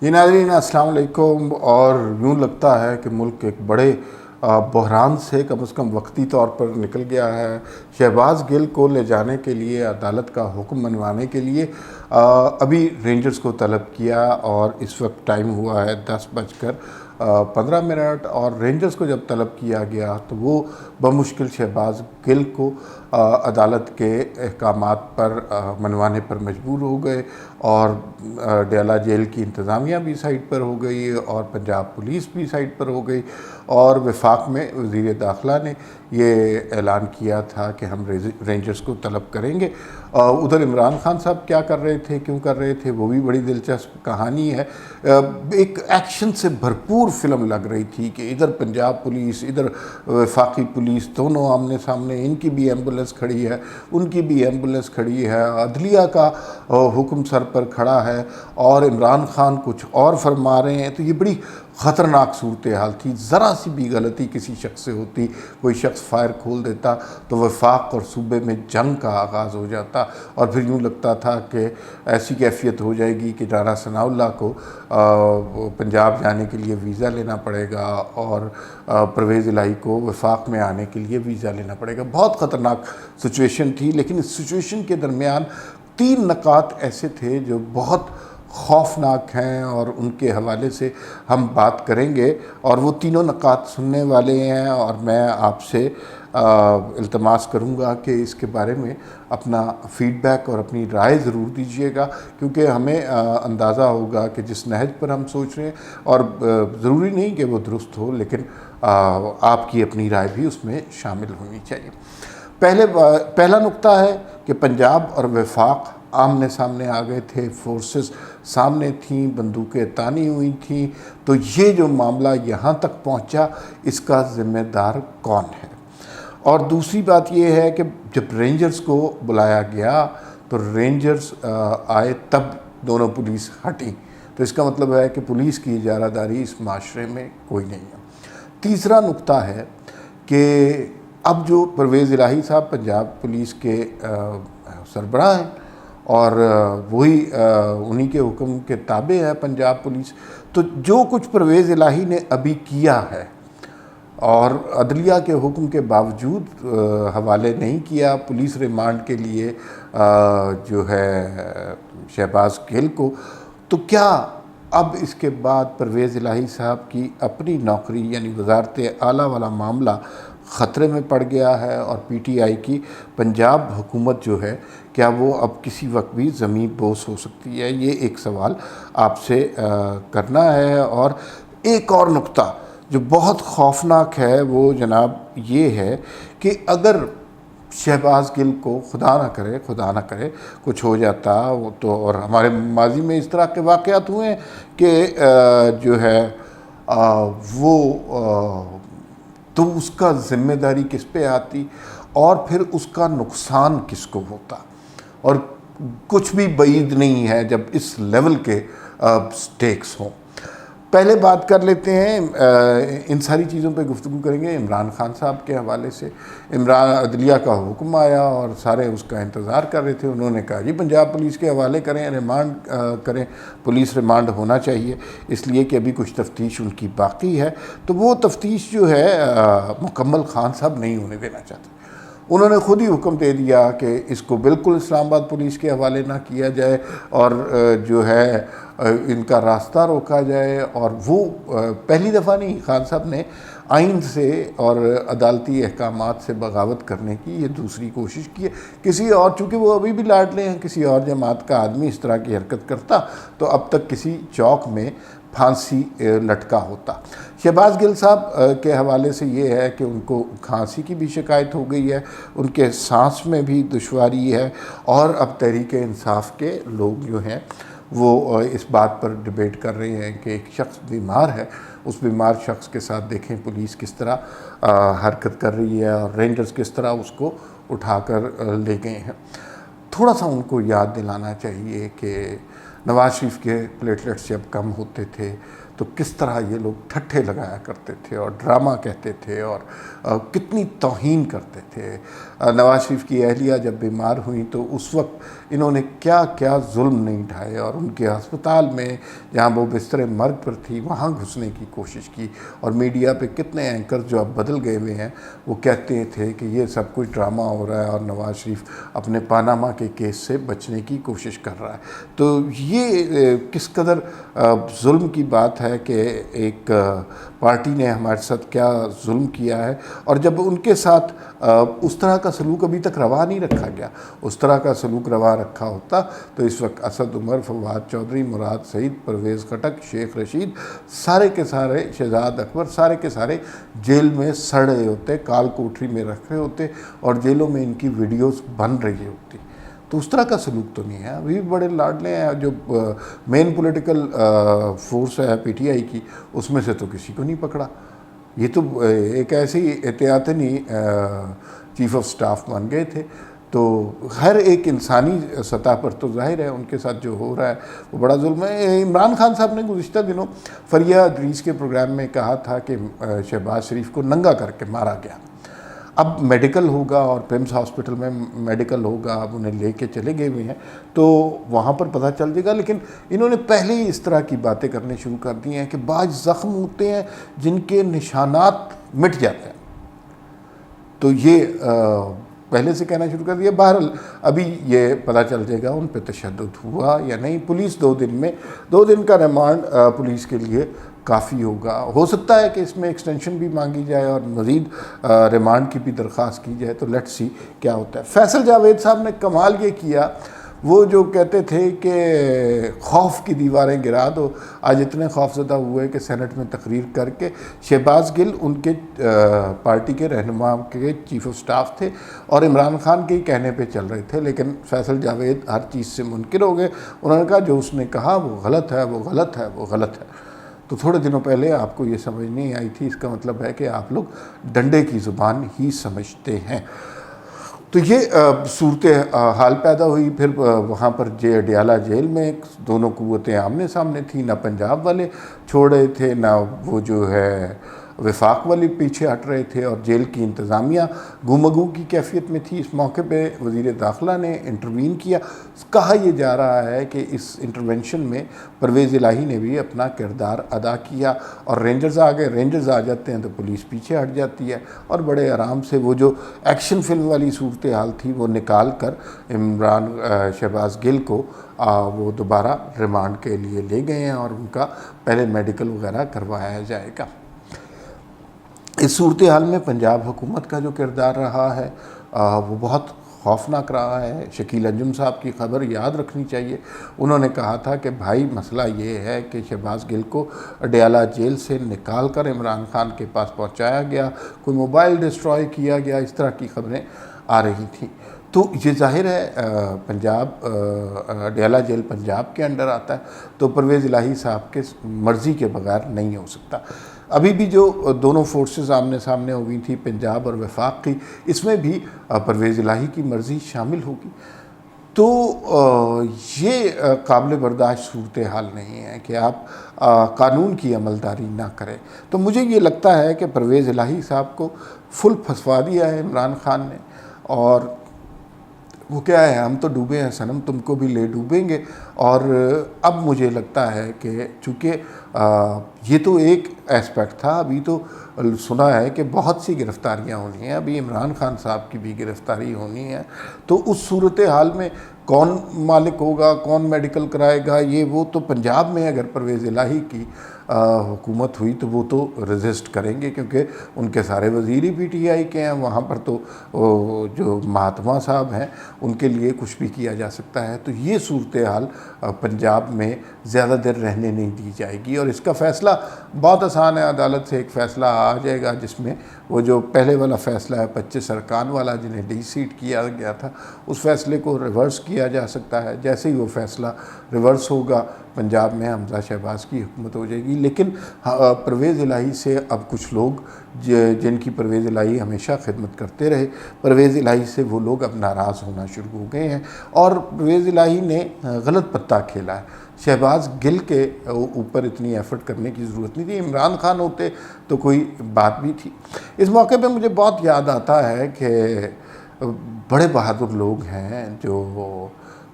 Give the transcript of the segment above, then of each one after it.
جی ناظرین السلام علیکم۔ اور یوں لگتا ہے کہ ملک ایک بڑے بحران سے کم از کم وقتی طور پر نکل گیا ہے۔ شہباز گل کو لے جانے کے لیے عدالت کا حکم منوانے کے لیے ابھی رینجرز کو طلب کیا اور اس وقت ٹائم ہوا ہے 10:15 اور رینجرز کو جب طلب کیا گیا تو وہ بمشکل شہباز گل کو عدالت کے احکامات پر منوانے پر مجبور ہو گئے، اور ڈیالہ جیل کی انتظامیہ بھی سائٹ پر ہو گئی اور پنجاب پولیس بھی سائٹ پر ہو گئی، اور وفاق میں وزیر داخلہ نے یہ اعلان کیا تھا کہ ہم رینجرز کو طلب کریں گے۔ ادھر عمران خان صاحب کیا کر رہے تھے، کیوں کر رہے تھے، وہ بھی بڑی دلچسپ کہانی ہے۔ ایک ایکشن سے بھرپور فلم لگ رہی تھی کہ ادھر پنجاب پولیس، ادھر وفاقی پولیس، دونوں آمنے سامنے، ان کی بھی ایمبولنس کھڑی ہے، ان کی بھی ایمبولنس کھڑی ہے، عدلیہ کا حکم سر پر کھڑا ہے اور عمران خان کچھ اور فرما رہے ہیں۔ تو یہ بڑی خطرناک صورتحال تھی۔ ذرا سی بھی غلطی کسی شخص سے ہوتی، کوئی شخص فائر کھول دیتا تو وفاق اور صوبے میں جنگ کا آغاز ہو جاتا، اور پھر یوں لگتا تھا کہ ایسی کیفیت ہو جائے گی کہ رانا ثناء اللہ کو پنجاب جانے کے لیے ویزا لینا پڑے گا اور پرویز الہی کو وفاق میں آنے کے لیے ویزا لینا پڑے گا۔ بہت خطرناک سچویشن تھی، لیکن اس سچویشن کے درمیان 3 نکات ایسے تھے جو بہت خوفناک ہیں، اور ان کے حوالے سے ہم بات کریں گے، اور وہ تینوں نکات سننے والے ہیں، اور میں آپ سے التماس کروں گا کہ اس کے بارے میں اپنا فیڈ بیک اور اپنی رائے ضرور دیجیے گا، کیونکہ ہمیں اندازہ ہوگا کہ جس نہج پر ہم سوچ رہے ہیں، اور ضروری نہیں کہ وہ درست ہو، لیکن آپ کی اپنی رائے بھی اس میں شامل ہونی چاہیے۔ پہلا نقطہ ہے کہ پنجاب اور وفاق آمنے سامنے آ گئے تھے، فورسز سامنے تھیں، بندوقیں تانی ہوئی تھیں، تو یہ جو معاملہ یہاں تک پہنچا اس کا ذمہ دار کون ہے؟ اور دوسری بات یہ ہے کہ جب رینجرز کو بلایا گیا تو رینجرز آئے تب دونوں پولیس ہٹیں، تو اس کا مطلب ہے کہ پولیس کی اجارہ داری اس معاشرے میں کوئی نہیں ہے۔ تیسرا نقطہ ہے کہ اب جو پرویز الہی صاحب پنجاب پولیس کے سربراہ ہیں، اور وہی انہی کے حکم کے تابع ہے پنجاب پولیس، تو جو کچھ پرویز الہی نے ابھی کیا ہے اور عدلیہ کے حکم کے باوجود حوالے نہیں کیا پولیس ریمانڈ کے لیے جو ہے شہباز گل کو، تو کیا اب اس کے بعد پرویز الہی صاحب کی اپنی نوکری یعنی وزارت اعلیٰ والا معاملہ خطرے میں پڑ گیا ہے، اور پی ٹی آئی کی پنجاب حکومت جو ہے کیا وہ اب کسی وقت بھی زمین بوس ہو سکتی ہے؟ یہ ایک سوال آپ سے کرنا ہے۔ اور ایک اور نقطہ جو بہت خوفناک ہے وہ جناب یہ ہے کہ اگر شہباز گل کو خدا نہ کرے کچھ ہو جاتا تو، اور ہمارے ماضی میں اس طرح کے واقعات ہوئے ہیں کہ جو ہے وہ تو اس کا ذمہ داری کس پہ آتی، اور پھر اس کا نقصان کس کو ہوتا، اور کچھ بھی بعید نہیں ہے جب اس لیول کے سٹیکس ہوں۔ پہلے بات کر لیتے ہیں، ان ساری چیزوں پہ گفتگو کریں گے عمران خان صاحب کے حوالے سے۔ عدلیہ کا حکم آیا اور سارے اس کا انتظار کر رہے تھے، انہوں نے کہا جی پنجاب پولیس کے حوالے کریں، ریمانڈ کریں، پولیس ریمانڈ ہونا چاہیے، اس لیے کہ ابھی کچھ تفتیش ان کی باقی ہے۔ تو وہ تفتیش جو ہے مکمل خان صاحب نہیں ہونے دینا چاہتے، انہوں نے خود ہی حکم دے دیا کہ اس کو بالکل اسلام آباد پولیس کے حوالے نہ کیا جائے، اور جو ہے ان کا راستہ روکا جائے۔ اور وہ پہلی دفعہ نہیں، خان صاحب نے آئین سے اور عدالتی احکامات سے بغاوت کرنے کی یہ دوسری کوشش کی ہے۔ کسی اور، چونکہ وہ ابھی بھی لاڈلے ہیں، کسی اور جماعت کا آدمی اس طرح کی حرکت کرتا تو اب تک کسی چوک میں پھانسی لٹکا ہوتا۔ شہباز گل صاحب کے حوالے سے یہ ہے کہ ان کو کھانسی کی بھی شکایت ہو گئی ہے، ان کے سانس میں بھی دشواری ہے، اور اب تحریک انصاف کے لوگ جو ہیں وہ اس بات پر ڈیبیٹ کر رہے ہیں کہ ایک شخص بیمار ہے، اس بیمار شخص کے ساتھ دیکھیں پولیس کس طرح حرکت کر رہی ہے، اور رینجرز کس طرح اس کو اٹھا کر لے گئے ہیں۔ تھوڑا سا ان کو یاد دلانا چاہیے کہ نواز شریف کے پلیٹلیٹس جب کم ہوتے تھے تو کس طرح یہ لوگ ٹھٹھے لگایا کرتے تھے اور ڈرامہ کہتے تھے اور کتنی توہین کرتے تھے۔ نواز شریف کی اہلیہ جب بیمار ہوئیں تو اس وقت انہوں نے کیا کیا ظلم نہیں ڈھائے، اور ان کے ہسپتال میں جہاں وہ بستر مرگ پر تھی وہاں گھسنے کی کوشش کی، اور میڈیا پہ کتنے اینکر جو اب بدل گئے ہوئے ہیں وہ کہتے تھے کہ یہ سب کچھ ڈرامہ ہو رہا ہے اور نواز شریف اپنے پاناما کے کیس سے بچنے کی کوشش کر رہا ہے۔ تو یہ کس قدر ظلم کی بات ہے کہ ایک پارٹی نے ہمارے ساتھ کیا ظلم کیا ہے، اور جب ان کے ساتھ اس طرح کا سلوک ابھی تک روا نہیں رکھا گیا، اس طرح کا سلوک روا رکھا ہوتا تو اس وقت اسد عمر، فواد چودھری، مراد سعید، پرویز خٹک، شیخ رشید، سارے کے سارے، شہزاد اکبر، سارے کے سارے جیل میں سڑ رہے ہوتے، کال کوٹری میں رکھ رہے ہوتے، اور جیلوں میں ان کی ویڈیوز بن رہی ہوتی۔ تو اس طرح کا سلوک تو نہیں ہے، ابھی بڑے لاڈلے ہیں۔ جو مین پولیٹیکل فورس ہے پی ٹی آئی کی، اس میں سے تو کسی کو نہیں پکڑا۔ یہ تو ایک ایسی احتیاطی چیف آف سٹاف بن گئے تھے۔ تو ہر ایک انسانی سطح پر تو ظاہر ہے ان کے ساتھ جو ہو رہا ہے وہ بڑا ظلم ہے۔ عمران خان صاحب نے گزشتہ دنوں فریہ ادریس کے پروگرام میں کہا تھا کہ شہباز شریف کو ننگا کر کے مارا گیا۔ اب میڈیکل ہوگا اور پیمز ہاسپٹل میں میڈیکل ہوگا، اب انہیں لے کے چلے گئے ہوئے ہیں تو وہاں پر پتہ چل جائے گا، لیکن انہوں نے پہلے ہی اس طرح کی باتیں کرنے شروع کر دی ہیں کہ بعض زخم ہوتے ہیں جن کے نشانات مٹ جاتے ہیں، تو یہ پہلے سے کہنا شروع کر دیا۔ بہرحال ابھی یہ پتہ چل جائے گا ان پہ تشدد ہوا یا نہیں۔ پولیس 2 دن کا ریمانڈ پولیس کے لیے کافی ہوگا۔ ہو سکتا ہے کہ اس میں ایکسٹینشن بھی مانگی جائے اور مزید ریمانڈ کی بھی درخواست کی جائے، تو لیٹس سی کیا ہوتا ہے۔ فیصل جاوید صاحب نے کمال یہ کیا، وہ جو کہتے تھے کہ خوف کی دیواریں گرا دو، آج اتنے خوف زدہ ہوئے کہ سینٹ میں تقریر کر کے شہباز گل ان کے پارٹی کے رہنما کے چیف آف سٹاف تھے اور عمران خان کے ہی کہنے پہ چل رہے تھے، لیکن فیصل جاوید ہر چیز سے منکر ہو گئے۔ انہوں نے کہا جو اس نے کہا وہ غلط ہے، وہ غلط ہے، وہ غلط ہے۔ تو تھوڑے دنوں پہلے آپ کو یہ سمجھ نہیں آئی تھی، اس کا مطلب ہے کہ آپ لوگ ڈنڈے کی زبان ہی سمجھتے ہیں۔ تو یہ صورت حال پیدا ہوئی۔ پھر وہاں پر اڈیالہ جیل میں دونوں قوتیں آمنے سامنے تھیں، نہ پنجاب والے چھوڑ رہے تھے، نہ وہ جو ہے وفاق والے پیچھے ہٹ رہے تھے، اور جیل کی انتظامیہ گومگو کی کیفیت میں تھی۔ اس موقع پہ وزیر داخلہ نے انٹروین کیا۔ کہا یہ جا رہا ہے کہ اس انٹرونشن میں پرویز الہی نے بھی اپنا کردار ادا کیا، اور رینجرز آ گئے۔ رینجرز آ جاتے ہیں تو پولیس پیچھے ہٹ جاتی ہے، اور بڑے آرام سے وہ جو ایکشن فلم والی صورتحال تھی وہ نکال کر شہباز گل کو وہ دوبارہ ریمانڈ کے لیے لے گئے ہیں، اور ان کا پہلے میڈیکل وغیرہ کروایا جائے گا۔ اس صورتحال میں پنجاب حکومت کا جو کردار رہا ہے وہ بہت خوفناک رہا ہے۔ شکیل انجم صاحب کی خبر یاد رکھنی چاہیے۔ انہوں نے کہا تھا کہ بھائی مسئلہ یہ ہے کہ شہباز گل کو اڈیالہ جیل سے نکال کر عمران خان کے پاس پہنچایا گیا، کوئی موبائل ڈسٹروائے کیا گیا، اس طرح کی خبریں آ رہی تھیں۔ تو یہ ظاہر ہے پنجاب اڈیالہ جیل پنجاب کے انڈر آتا ہے، تو پرویز الہی صاحب کے مرضی کے بغیر نہیں ہو سکتا۔ ابھی بھی جو دونوں فورسز آمنے سامنے ہو گئی تھی، پنجاب اور وفاق کی، اس میں بھی پرویز الہی کی مرضی شامل ہوگی۔ تو یہ قابل برداشت صورتحال نہیں ہے کہ آپ قانون کی عملداری نہ کریں۔ تو مجھے یہ لگتا ہے کہ پرویز الہی صاحب کو فل پھنسوا دیا ہے عمران خان نے، اور وہ کیا ہے، ہم تو ڈوبے ہیں صنم، تم کو بھی لے ڈوبیں گے۔ اور اب مجھے لگتا ہے کہ چونکہ یہ تو ایک ایسپیکٹ تھا، ابھی تو سنا ہے کہ بہت سی گرفتاریاں ہونی ہیں، ابھی عمران خان صاحب کی بھی گرفتاری ہونی ہے۔ تو اس صورتحال میں کون مالک ہوگا، کون میڈیکل کرائے گا، یہ وہ تو پنجاب میں اگر پرویز الہی کی حکومت ہوئی تو وہ تو ریزسٹ کریں گے، کیونکہ ان کے سارے وزیر ہی پی ٹی آئی کے ہیں۔ وہاں پر تو جو مہاتما صاحب ہیں ان کے لیے کچھ بھی کیا جا سکتا ہے۔ تو یہ صورتحال پنجاب میں زیادہ دیر رہنے نہیں دی جائے گی، اور اس کا فیصلہ بہت آسان ہے۔ عدالت سے ایک فیصلہ آ جائے گا جس میں وہ جو پہلے والا فیصلہ ہے 25 ارکان والا جنہیں ڈی سیٹ کیا گیا تھا، اس فیصلے کو ریورس کیا جا سکتا ہے۔ جیسے ہی وہ فیصلہ ریورس ہوگا پنجاب میں حمزہ شہباز کی حکومت ہو جائے گی۔ لیکن پرویز الہی سے اب کچھ لوگ جن کی پرویز الہی ہمیشہ خدمت کرتے رہے، پرویز الہی سے وہ لوگ اب ناراض ہونا شروع ہو گئے ہیں، اور پرویز الہی نے غلط پتہ کھیلا ہے۔ شہباز گل کے اوپر اتنی ایفرٹ کرنے کی ضرورت نہیں تھی، عمران خان ہوتے تو کوئی بات بھی تھی۔ اس موقع پہ مجھے بہت یاد آتا ہے کہ بڑے بہادر لوگ ہیں جو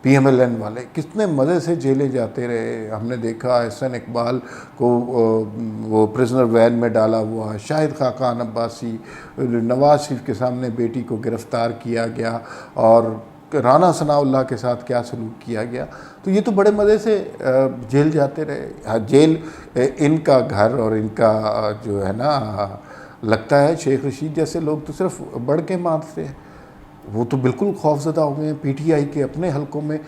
پی ایم ایل این والے، کتنے مزے سے جیلیں جاتے رہے۔ ہم نے دیکھا احسن اقبال کو وہ پرزنر وین میں ڈالا ہوا، شاہد خاقان عباسی، نواز شریف کے سامنے بیٹی کو گرفتار کیا گیا، اور رانا ثناء اللہ کے ساتھ کیا سلوک کیا گیا۔ تو یہ تو بڑے مزے سے جیل جاتے رہے۔ جیل ان کا گھر، اور ان کا جو ہے نا، لگتا ہے شیخ رشید جیسے لوگ تو صرف بڑھ کے مارتے ہیں، وہ تو بالکل خوفزدہ ہو گئے ہیں۔ پی ٹی آئی کے اپنے حلقوں میں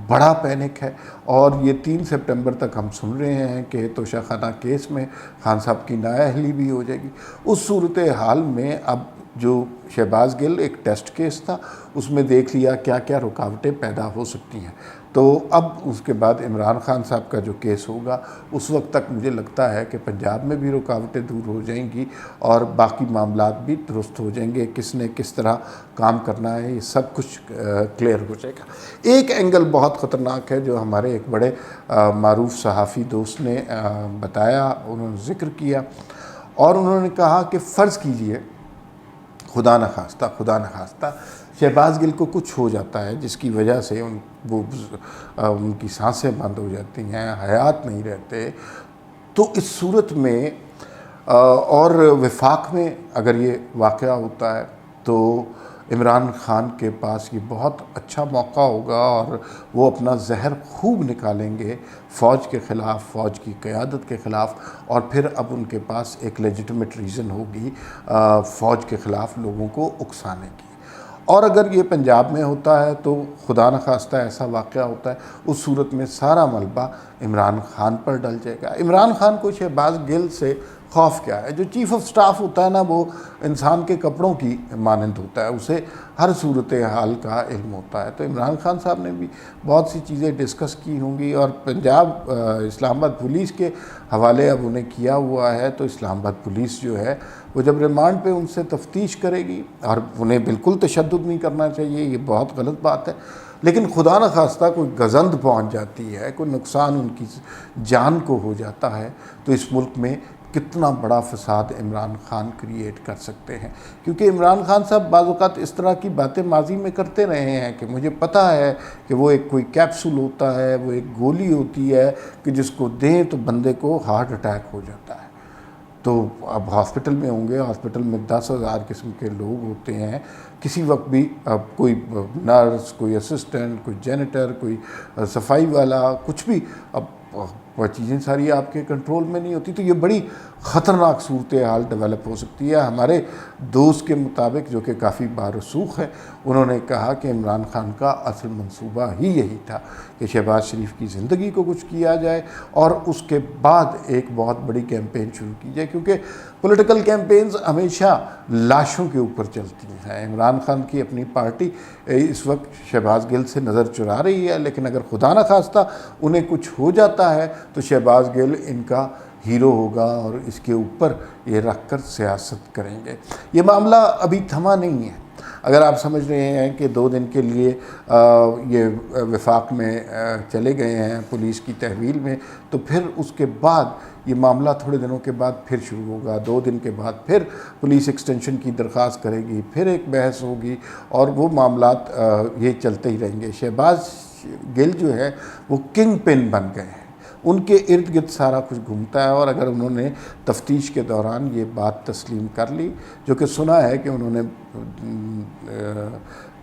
بڑا پینک ہے، اور یہ 3 سپٹمبر تک ہم سن رہے ہیں کہ توشہ خانہ کیس میں خان صاحب کی نااہلی بھی ہو جائے گی۔ اس صورتحال میں اب جو شہباز گل ایک ٹیسٹ کیس تھا، اس میں دیکھ لیا کیا کیا رکاوٹیں پیدا ہو سکتی ہیں۔ تو اب اس کے بعد عمران خان صاحب کا جو کیس ہوگا، اس وقت تک مجھے لگتا ہے کہ پنجاب میں بھی رکاوٹیں دور ہو جائیں گی، اور باقی معاملات بھی درست ہو جائیں گے۔ کس نے کس طرح کام کرنا ہے، یہ سب کچھ کلیئر ہو جائے گا۔ ایک اینگل بہت خطرناک ہے جو ہمارے ایک بڑے معروف صحافی دوست نے بتایا، انہوں نے ذکر کیا، اور انہوں نے کہا کہ فرض کیجئے خدا نخواستہ شہباز گل کو کچھ ہو جاتا ہے جس کی وجہ سے ان کی سانسیں بند ہو جاتی ہیں، حیات نہیں رہتے، تو اس صورت میں اور وفاق میں اگر یہ واقعہ ہوتا ہے تو عمران خان کے پاس یہ بہت اچھا موقع ہوگا، اور وہ اپنا زہر خوب نکالیں گے فوج کے خلاف، فوج کی قیادت کے خلاف، اور پھر اب ان کے پاس ایک لیجٹمیٹ ریزن ہوگی فوج کے خلاف لوگوں کو اکسانے کی۔ اور اگر یہ پنجاب میں ہوتا ہے تو خدا نخواستہ ایسا واقعہ ہوتا ہے، اس صورت میں سارا ملبہ عمران خان پر ڈل جائے گا۔ عمران خان کو شہباز گل سے خوف کیا ہے؟ جو چیف آف سٹاف ہوتا ہے نا، وہ انسان کے کپڑوں کی مانند ہوتا ہے، اسے ہر صورتحال کا علم ہوتا ہے۔ تو عمران خان صاحب نے بھی بہت سی چیزیں ڈسکس کی ہوں گی، اور پنجاب اسلام آباد پولیس کے حوالے اب انہیں کیا ہوا ہے، تو اسلام آباد پولیس جو ہے وہ جب ریمانڈ پہ ان سے تفتیش کرے گی، اور انہیں بالکل تشدد نہیں کرنا چاہیے، یہ بہت غلط بات ہے، لیکن خدا نخواستہ کوئی گزند پہنچ جاتی ہے، کوئی نقصان ان کی جان کو ہو جاتا ہے، تو اس ملک میں کتنا بڑا فساد عمران خان کریٹ کر سکتے ہیں۔ کیونکہ عمران خان صاحب بعض اوقات اس طرح کی باتیں ماضی میں کرتے رہے ہیں کہ مجھے پتہ ہے کہ وہ ایک کوئی کیپسول ہوتا ہے، وہ ایک گولی ہوتی ہے کہ جس کو دیں تو بندے کو ہارٹ اٹیک ہو جاتا ہے۔ تو اب ہاسپٹل میں ہوں گے، ہاسپٹل میں 10,000 قسم کے لوگ ہوتے ہیں، کسی وقت بھی اب کوئی نرس، کوئی اسسٹنٹ، کوئی جینیٹر، کوئی صفائی والا، کچھ بھی، اب وہ چیزیں ساری آپ کے کنٹرول میں نہیں ہوتی، تو یہ بڑی خطرناک صورتحال ڈیولپ ہو سکتی ہے۔ ہمارے دوست کے مطابق، جو کہ کافی بارسوخ ہے، انہوں نے کہا کہ عمران خان کا اصل منصوبہ ہی یہی تھا کہ شہباز شریف کی زندگی کو کچھ کیا جائے، اور اس کے بعد ایک بہت بڑی کیمپین شروع کی جائے، کیونکہ پولیٹیکل کیمپینز ہمیشہ لاشوں کے اوپر چلتی ہیں۔ عمران خان کی اپنی پارٹی اس وقت شہباز گل سے نظر چرا رہی ہے، لیکن اگر خدا نخواستہ انہیں کچھ ہو جاتا ہے تو شہباز گل ان کا ہیرو ہوگا، اور اس کے اوپر یہ رکھ کر سیاست کریں گے۔ یہ معاملہ ابھی تھما نہیں ہے۔ اگر آپ سمجھ رہے ہیں کہ 2 دن کے لیے یہ وفاق میں چلے گئے ہیں پولیس کی تحویل میں، تو پھر اس کے بعد یہ معاملہ تھوڑے دنوں کے بعد پھر شروع ہوگا۔ 2 دن کے بعد پھر پولیس ایکسٹینشن کی درخواست کرے گی، پھر ایک بحث ہوگی، اور وہ معاملات یہ چلتے ہی رہیں گے۔ شہباز گل جو ہے وہ کنگ پن بن گئے ہیں، ان کے ارد گرد سارا کچھ گھومتا ہے، اور اگر انہوں نے تفتیش کے دوران یہ بات تسلیم کر لی، جو کہ سنا ہے کہ انہوں نے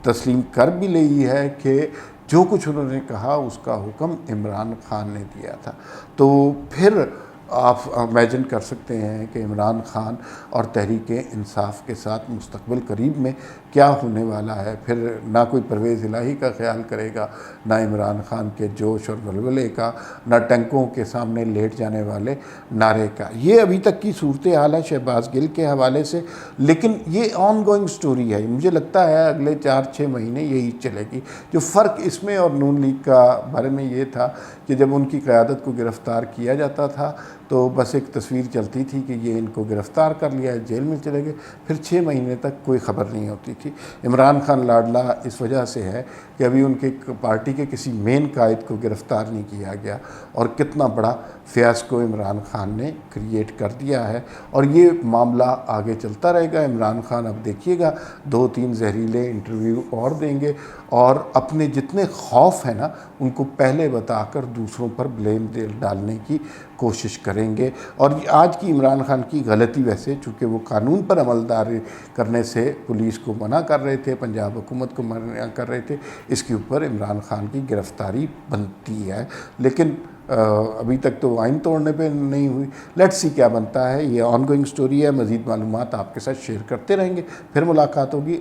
تسلیم کر بھی لی ہے کہ جو کچھ انہوں نے کہا اس کا حکم عمران خان نے دیا تھا، تو پھر آپ امیجن کر سکتے ہیں کہ عمران خان اور تحریک انصاف کے ساتھ مستقبل قریب میں کیا ہونے والا ہے۔ پھر نہ کوئی پرویز الہی کا خیال کرے گا، نہ عمران خان کے جوش اور ولولے کا، نہ ٹینکوں کے سامنے لیٹ جانے والے نعرے کا۔ یہ ابھی تک کی صورتحال ہے شہباز گل کے حوالے سے، لیکن یہ آن گوئنگ سٹوری ہے۔ مجھے لگتا ہے اگلے 4-6 مہینے یہی چلے گی۔ جو فرق اس میں اور نون لیگ کا بارے میں یہ تھا کہ جب ان کی قیادت کو گرفتار کیا جاتا تھا تو بس ایک تصویر چلتی تھی کہ یہ ان کو گرفتار کر لیا ہے، جیل میں چلے گئے، پھر 6 مہینے تک کوئی خبر نہیں ہوتی تھی۔ عمران خان لاڈلا اس وجہ سے ہے کہ ابھی ان کے پارٹی کے کسی مین قائد کو گرفتار نہیں کیا گیا، اور کتنا بڑا فیاسکو عمران خان نے کریٹ کر دیا ہے، اور یہ معاملہ آگے چلتا رہے گا۔ عمران خان اب دیکھیے گا 2-3 زہریلے انٹرویو اور دیں گے، اور اپنے جتنے خوف ہیں نا ان کو پہلے بتا کر دوسروں پر بلیم ڈالنے کی کوشش کریں گے۔ اور آج کی عمران خان کی غلطی ویسے چونکہ وہ قانون پر عملداری کرنے سے پولیس کو منع کر رہے تھے، پنجاب حکومت کو منع کر رہے تھے، اس کے اوپر عمران خان کی گرفتاری بنتی ہے، لیکن ابھی تک تو آئین توڑنے پہ نہیں ہوئی۔ لیٹس سی کیا بنتا ہے۔ یہ آن گوئنگ سٹوری ہے، مزید معلومات آپ کے ساتھ شیئر کرتے رہیں گے۔ پھر ملاقات ہوگی۔